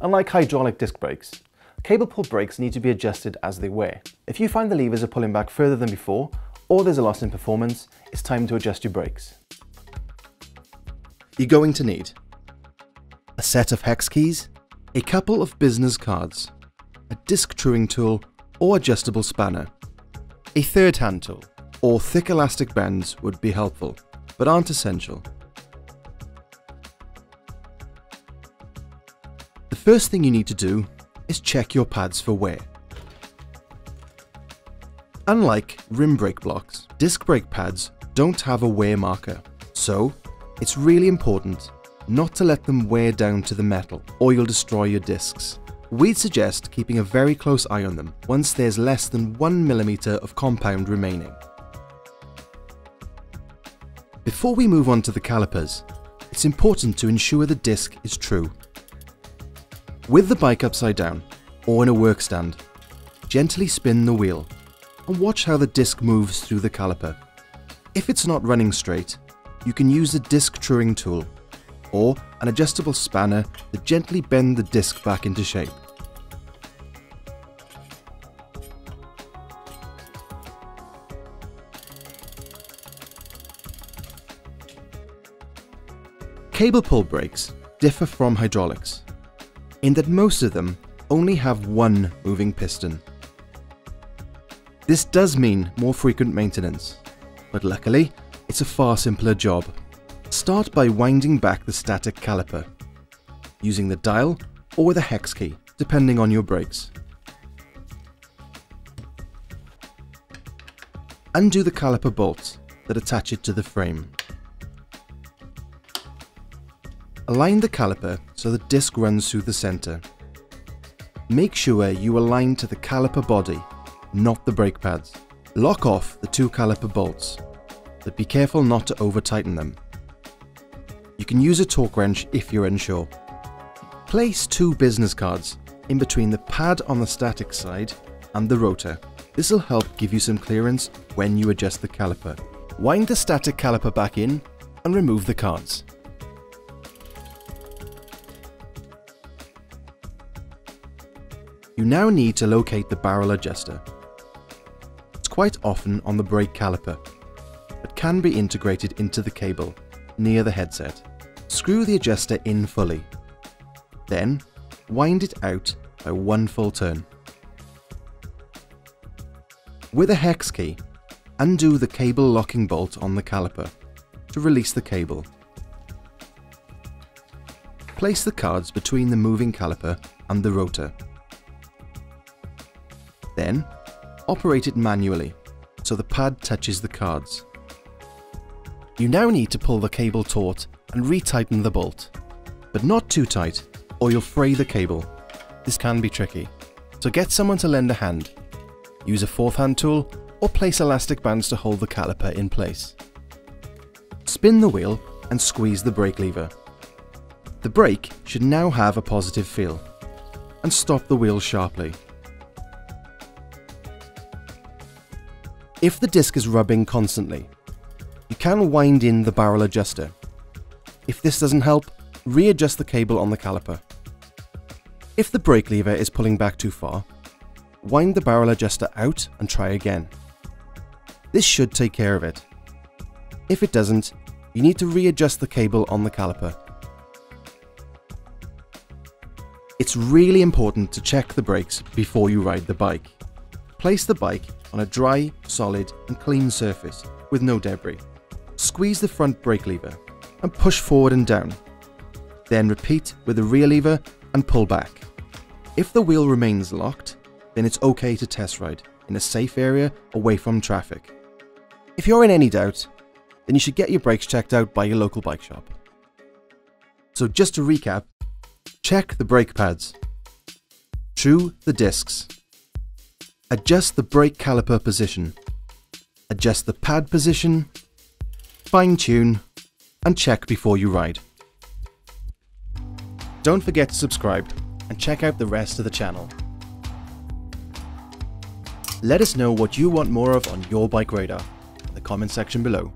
Unlike hydraulic disc brakes, cable pull brakes need to be adjusted as they wear. If you find the levers are pulling back further than before, or there's a loss in performance, it's time to adjust your brakes. You're going to need a set of hex keys, a couple of business cards, a disc truing tool or adjustable spanner, a third hand tool, or thick elastic bands would be helpful, but aren't essential. The first thing you need to do is check your pads for wear. Unlike rim brake blocks, disc brake pads don't have a wear marker, so it's really important not to let them wear down to the metal or you'll destroy your discs. We'd suggest keeping a very close eye on them once there's less than 1 mm of compound remaining. Before we move on to the calipers, it's important to ensure the disc is true. With the bike upside down or in a work stand, gently spin the wheel and watch how the disc moves through the caliper. If it's not running straight, you can use a disc truing tool or an adjustable spanner to gently bend the disc back into shape. Cable pull brakes differ from hydraulics in that most of them only have one moving piston. This does mean more frequent maintenance, but luckily it's a far simpler job. Start by winding back the static caliper, using the dial or the hex key, depending on your brakes. Undo the caliper bolts that attach it to the frame. Align the caliper so the disc runs through the center. Make sure you align to the caliper body, not the brake pads. Lock off the two caliper bolts, but be careful not to over-tighten them. You can use a torque wrench if you're unsure. Place two business cards in between the pad on the static side and the rotor. This will help give you some clearance when you adjust the caliper. Wind the static caliper back in and remove the cards. You now need to locate the barrel adjuster. It's quite often on the brake caliper, but can be integrated into the cable near the headset. Screw the adjuster in fully. Then, wind it out by one full turn. With a hex key, undo the cable locking bolt on the caliper to release the cable. Place the cards between the moving caliper and the rotor. Then, operate it manually so the pad touches the cards. You now need to pull the cable taut and retighten the bolt, but not too tight or you'll fray the cable. This can be tricky, so get someone to lend a hand. Use a fourth hand tool or place elastic bands to hold the caliper in place. Spin the wheel and squeeze the brake lever. The brake should now have a positive feel, and stop the wheel sharply. If the disc is rubbing constantly, you can wind in the barrel adjuster. If this doesn't help, readjust the cable on the caliper. If the brake lever is pulling back too far, wind the barrel adjuster out and try again. This should take care of it. If it doesn't, you need to readjust the cable on the caliper. It's really important to check the brakes before you ride the bike. Place the bike on a dry, solid and clean surface with no debris. Squeeze the front brake lever and push forward and down. Then repeat with the rear lever and pull back. If the wheel remains locked, then it's okay to test ride in a safe area away from traffic. If you're in any doubt, then you should get your brakes checked out by your local bike shop. So just to recap, check the brake pads, true the discs, adjust the brake caliper position, adjust the pad position, fine tune, and check before you ride. Don't forget to subscribe and check out the rest of the channel. Let us know what you want more of on your BikeRadar in the comment section below.